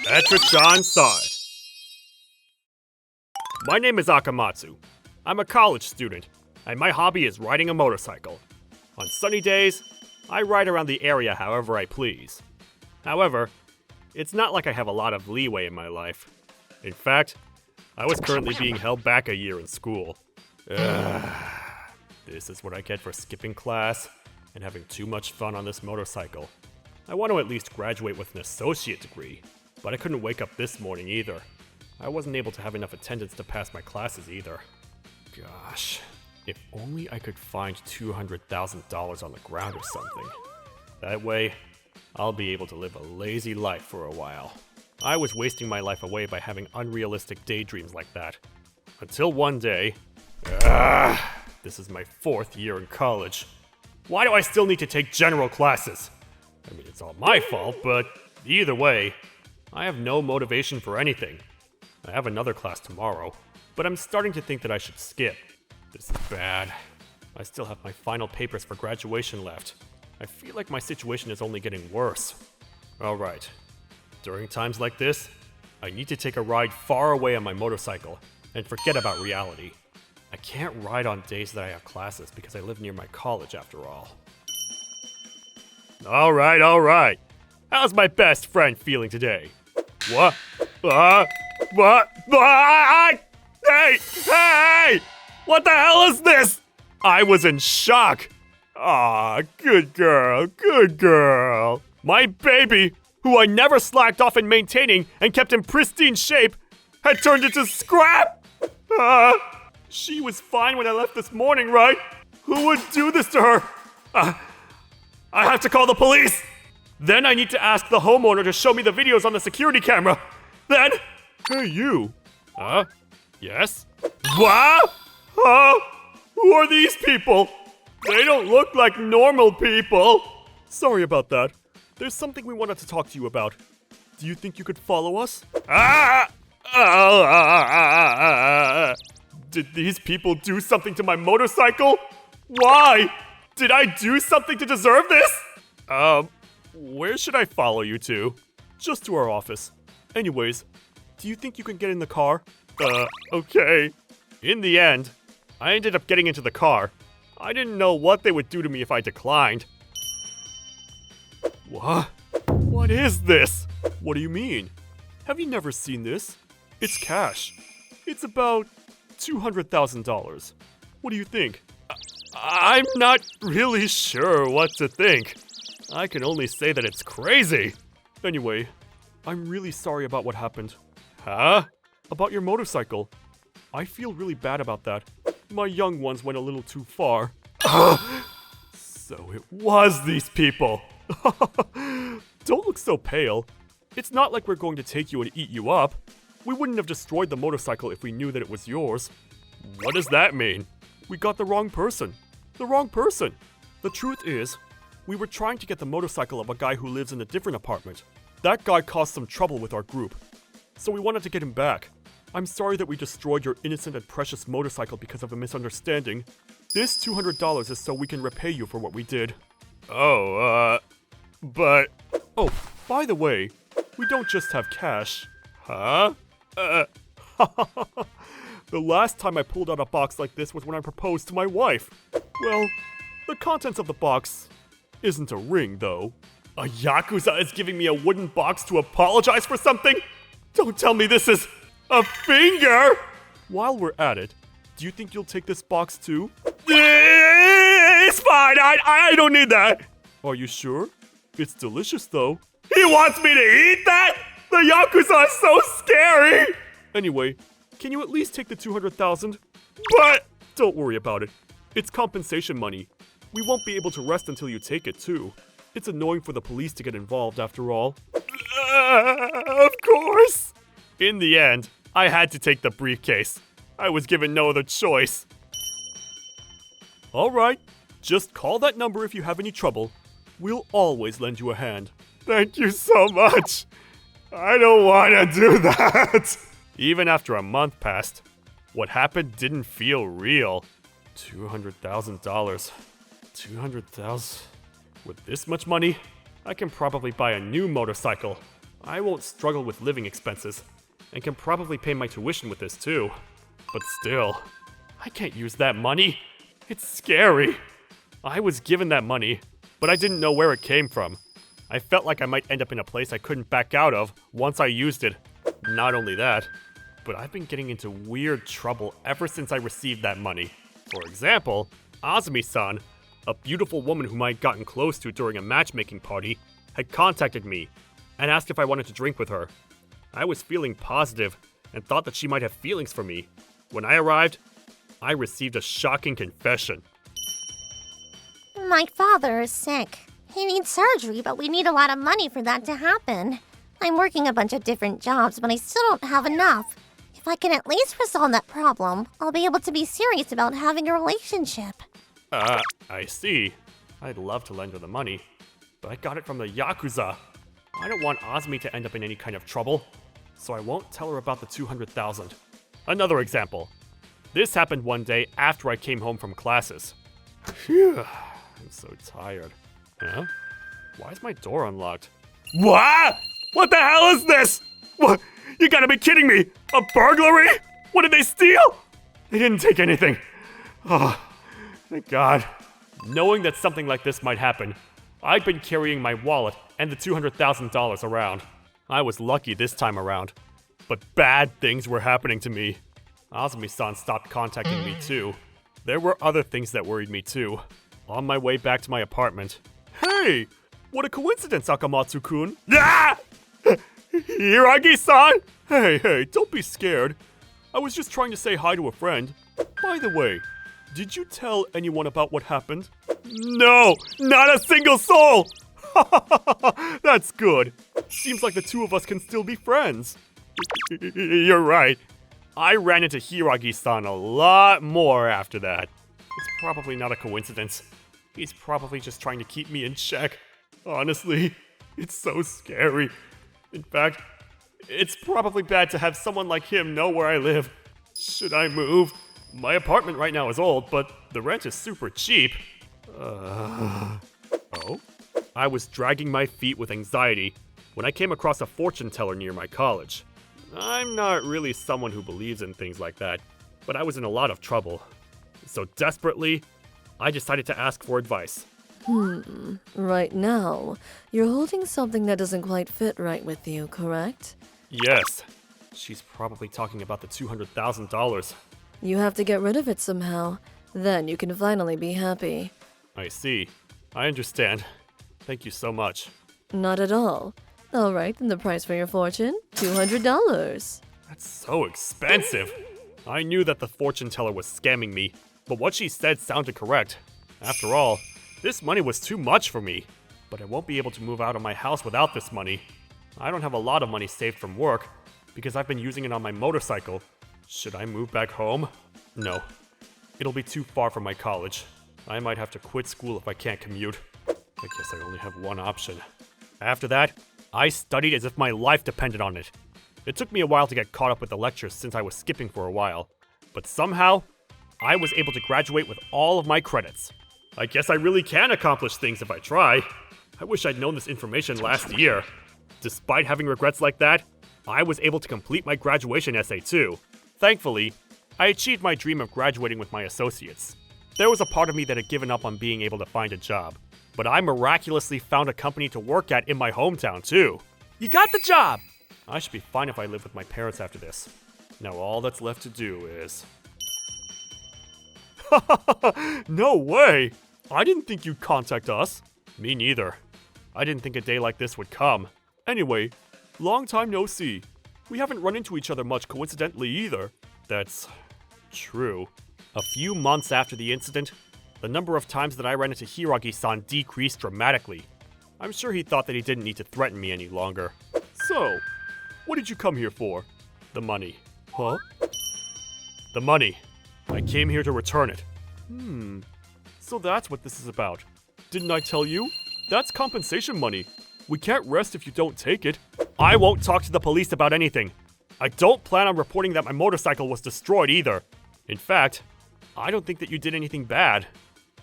Etra-chan saw it. My name is Akamatsu. I'm a college student, and my hobby is riding a motorcycle. On sunny days, I ride around the area however I please. However, it's not like I have a lot of leeway in my life. In fact, I was currently being held back a year in school. This is what I get for skipping class and having too much fun on this motorcycle. I want to at least graduate with an associate degree, but I couldn't wake up this morning either. I wasn't able to have enough attendance to pass my classes either. Gosh, if only I could find $200,000 on the ground or something. That way, I'll be able to live a lazy life for a while. I was wasting my life away by having unrealistic daydreams like that. Until one day... this is my 4th year in college. Why do I still need to take general classes? I mean, it's all my fault, but either way, I have no motivation for anything. I have another class tomorrow, but I'm starting to think that I should skip. This is bad. I still have my final papers for graduation left. I feel like my situation is only getting worse. Alright. During times like this, I need to take a ride far away on my motorcycle and forget about reality. I can't ride on days that I have classes because I live near my college after all. Alright. How's my best friend feeling today? What? What? Hey! What the hell is this? I was in shock. Aw, good girl. My baby, who I never slacked off in maintaining and kept in pristine shape, had turned into scrap. She was fine when I left this morning, right? Who would do this to her? I have to call the police. Then I need to ask the homeowner to show me the videos on the security camera. Then... Hey, you. Yes? What? Who are these people? They don't look like normal people. Sorry about that. There's something we wanted to talk to you about. Do you think you could follow us? Did these people do something to my motorcycle? Why? Did I do something to deserve this? Where should I follow you to? Just to our office. Anyways, do you think you can get in the car? Okay. In the end, I ended up getting into the car. I didn't know what they would do to me if I declined. What? What is this? What do you mean? Have you never seen this? It's cash. It's about $200,000. What do you think? I'm not really sure what to think. I can only say that it's crazy. Anyway, I'm really sorry about what happened. Huh? About your motorcycle. I feel really bad about that. My young ones went a little too far. So it was these people. Don't look so pale. It's not like we're going to take you and eat you up. We wouldn't have destroyed the motorcycle if we knew that it was yours. What does that mean? We got the wrong person. The wrong person. The truth is, we were trying to get the motorcycle of a guy who lives in a different apartment. That guy caused some trouble with our group. So we wanted to get him back. I'm sorry that we destroyed your innocent and precious motorcycle because of a misunderstanding. This $200 is so we can repay you for what we did. But... Oh, by the way, we don't just have cash. Huh? The last time I pulled out a box like this was when I proposed to my wife. Well, the contents of the box isn't a ring, though. A Yakuza is giving me a wooden box to apologize for something? Don't tell me this is a finger! While we're at it, do you think you'll take this box too? It's fine, I don't need that! Are you sure? It's delicious, though. He wants me to eat that?! The Yakuza is so scary! Anyway, can you at least take the $200,000? But don't worry about it. It's compensation money. We won't be able to rest until you take it, too. It's annoying for the police to get involved, after all. Of course! In the end, I had to take the briefcase. I was given no other choice. Alright, just call that number if you have any trouble. We'll always lend you a hand. Thank you so much! I don't want to do that! Even after a month passed, what happened didn't feel real. $200,000. $200,000? With this much money, I can probably buy a new motorcycle. I won't struggle with living expenses, and can probably pay my tuition with this too. But still, I can't use that money. It's scary. I was given that money, but I didn't know where it came from. I felt like I might end up in a place I couldn't back out of once I used it. Not only that, but I've been getting into weird trouble ever since I received that money. For example, Azumi-san, a beautiful woman whom I had gotten close to during a matchmaking party, had contacted me and asked if I wanted to drink with her. I was feeling positive and thought that she might have feelings for me. When I arrived, I received a shocking confession. My father is sick. He needs surgery, but we need a lot of money for that to happen. I'm working a bunch of different jobs, but I still don't have enough. If I can at least resolve that problem, I'll be able to be serious about having a relationship. I see. I'd love to lend her the money, but I got it from the Yakuza. I don't want Azumi to end up in any kind of trouble, so I won't tell her about the 200,000. Another example. This happened one day after I came home from classes. Phew, I'm so tired. Huh? Why is my door unlocked? What? What the hell is this? What? You gotta be kidding me! A burglary? What did they steal? They didn't take anything. Oh, thank God. Knowing that something like this might happen, I'd been carrying my wallet and the $200,000 around. I was lucky this time around, but bad things were happening to me. Azumi-san stopped contacting me too. There were other things that worried me too. On my way back to my apartment. Hey! What a coincidence, Akamatsu-kun! Ah! Hiragi-san! Hey, don't be scared. I was just trying to say hi to a friend. By the way, did you tell anyone about what happened? No! Not a single soul! That's good. Seems like the two of us can still be friends. You're right. I ran into Hiragi-san a lot more after that. It's probably not a coincidence. He's probably just trying to keep me in check. Honestly, it's so scary. In fact, it's probably bad to have someone like him know where I live. Should I move? My apartment right now is old, but the rent is super cheap. Oh? I was dragging my feet with anxiety when I came across a fortune teller near my college. I'm not really someone who believes in things like that, but I was in a lot of trouble. So desperately, I decided to ask for advice. Right now, you're holding something that doesn't quite fit right with you, correct? Yes. She's probably talking about the $200,000. You have to get rid of it somehow. Then you can finally be happy. I see. I understand. Thank you so much. Not at all. Alright, then the price for your fortune? $200. That's so expensive. I knew that the fortune teller was scamming me, but what she said sounded correct. After all, this money was too much for me. But I won't be able to move out of my house without this money. I don't have a lot of money saved from work, because I've been using it on my motorcycle. Should I move back home? No. It'll be too far from my college. I might have to quit school if I can't commute. I guess I only have one option. After that, I studied as if my life depended on it. It took me a while to get caught up with the lectures since I was skipping for a while. But somehow, I was able to graduate with all of my credits. I guess I really can accomplish things if I try. I wish I'd known this information last year. Despite having regrets like that, I was able to complete my graduation essay too. Thankfully, I achieved my dream of graduating with my associates. There was a part of me that had given up on being able to find a job, but I miraculously found a company to work at in my hometown too. You got the job! I should be fine if I live with my parents after this. Now all that's left to do is... No way! I didn't think you'd contact us. Me neither. I didn't think a day like this would come. Anyway, long time no see. We haven't run into each other much coincidentally either. That's true. A few months after the incident, the number of times that I ran into Hiragi-san decreased dramatically. I'm sure he thought that he didn't need to threaten me any longer. So, what did you come here for? The money. Huh? The money. I came here to return it. So that's what this is about. Didn't I tell you? That's compensation money. We can't rest if you don't take it. I won't talk to the police about anything. I don't plan on reporting that my motorcycle was destroyed either. In fact, I don't think that you did anything bad.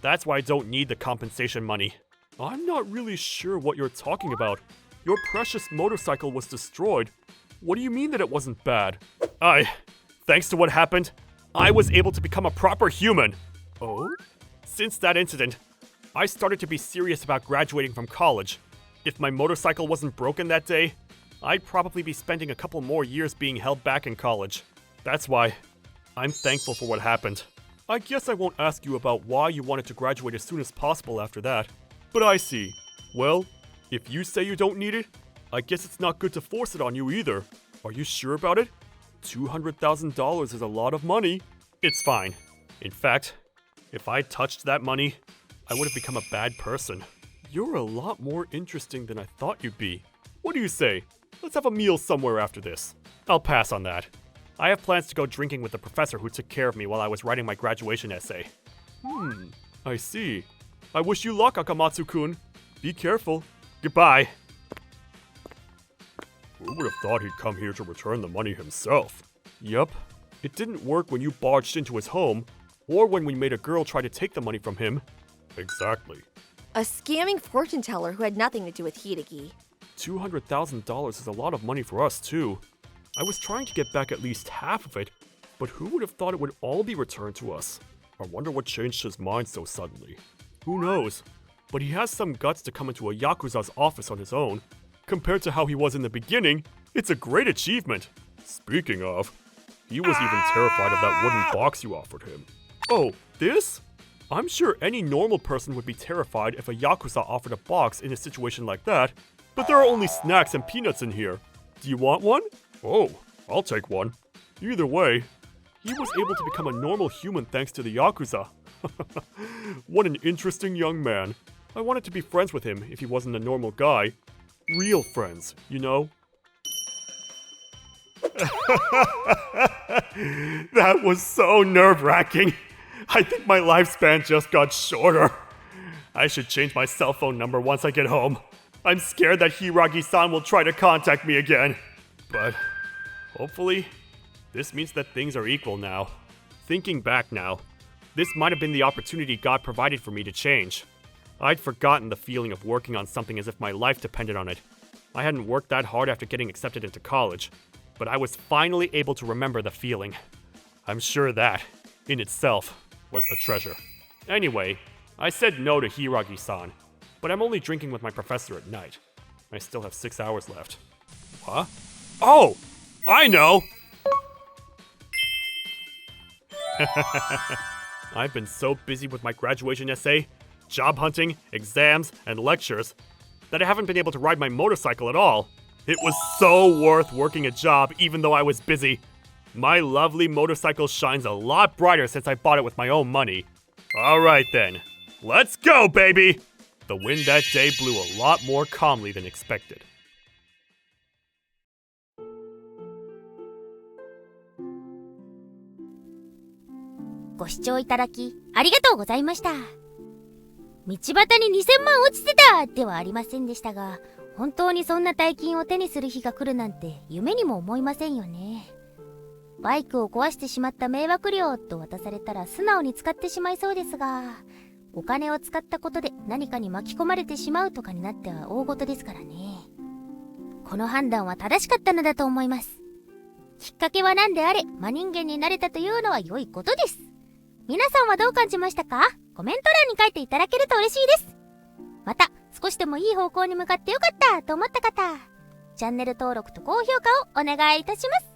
That's why I don't need the compensation money. I'm not really sure what you're talking about. Your precious motorcycle was destroyed. What do you mean that it wasn't bad? Thanks to what happened, I was able to become a proper human. Oh? Since that incident, I started to be serious about graduating from college. If my motorcycle wasn't broken that day, I'd probably be spending a couple more years being held back in college. That's why I'm thankful for what happened. I guess I won't ask you about why you wanted to graduate as soon as possible after that. But I see. Well, if you say you don't need it, I guess it's not good to force it on you either. Are you sure about it? $200,000 is a lot of money. It's fine. In fact, if I touched that money, I would have become a bad person. You're a lot more interesting than I thought you'd be. What do you say? Let's have a meal somewhere after this. I'll pass on that. I have plans to go drinking with the professor who took care of me while I was writing my graduation essay. I see. I wish you luck, Akamatsu-kun. Be careful. Goodbye. Who would have thought he'd come here to return the money himself? Yup. It didn't work when you barged into his home, or when we made a girl try to take the money from him. Exactly. A scamming fortune teller who had nothing to do with Hideki. $200,000 is a lot of money for us, too. I was trying to get back at least half of it, but who would have thought it would all be returned to us? I wonder what changed his mind so suddenly. Who knows? But he has some guts to come into a Yakuza's office on his own. Compared to how he was in the beginning, it's a great achievement. Speaking of, he was even terrified of that wooden box you offered him. Oh, this? I'm sure any normal person would be terrified if a Yakuza offered a box in a situation like that, but there are only snacks and peanuts in here. Do you want one? Oh, I'll take one. Either way, he was able to become a normal human thanks to the Yakuza. What an interesting young man. I wanted to be friends with him if he wasn't a normal guy. Real friends, you know? That was so nerve-wracking. I think my lifespan just got shorter. I should change my cell phone number once I get home. I'm scared that Hiragi-san will try to contact me again. But hopefully, this means that things are equal now. Thinking back now, this might have been the opportunity God provided for me to change. I'd forgotten the feeling of working on something as if my life depended on it. I hadn't worked that hard after getting accepted into college, but I was finally able to remember the feeling. I'm sure that, in itself, was the treasure. Anyway, I said no to Hiragi-san, but I'm only drinking with my professor at night. I still have 6 hours left. What? Oh! I know! I've been so busy with my graduation essay, job hunting, exams, and lectures that I haven't been able to ride my motorcycle at all. It was so worth working a job even though I was busy. My lovely motorcycle shines a lot brighter since I bought it with my own money. Alright then, let's go, baby! The wind that day blew a lot more calmly than expected. ご視聴いただきありがとうございました。道端に2000万落ちてたではありませんでしたが、本当にそんな大金を手にする日が来るなんて夢にも思いませんよね。バイクを壊してしまった迷惑料と渡されたら素直に使ってしまいそうですが、お金を使ったことで何かに巻き込まれてしまうとかになっては大事ですからね。この判断は正しかったのだと思います。きっかけは何であれ真人間になれたというのは良いことです。皆さんはどう感じましたか？コメント欄に書いていただけると嬉しいです。また少しでもいい方向に向かってよかったと思った方、チャンネル登録と高評価をお願いいたします。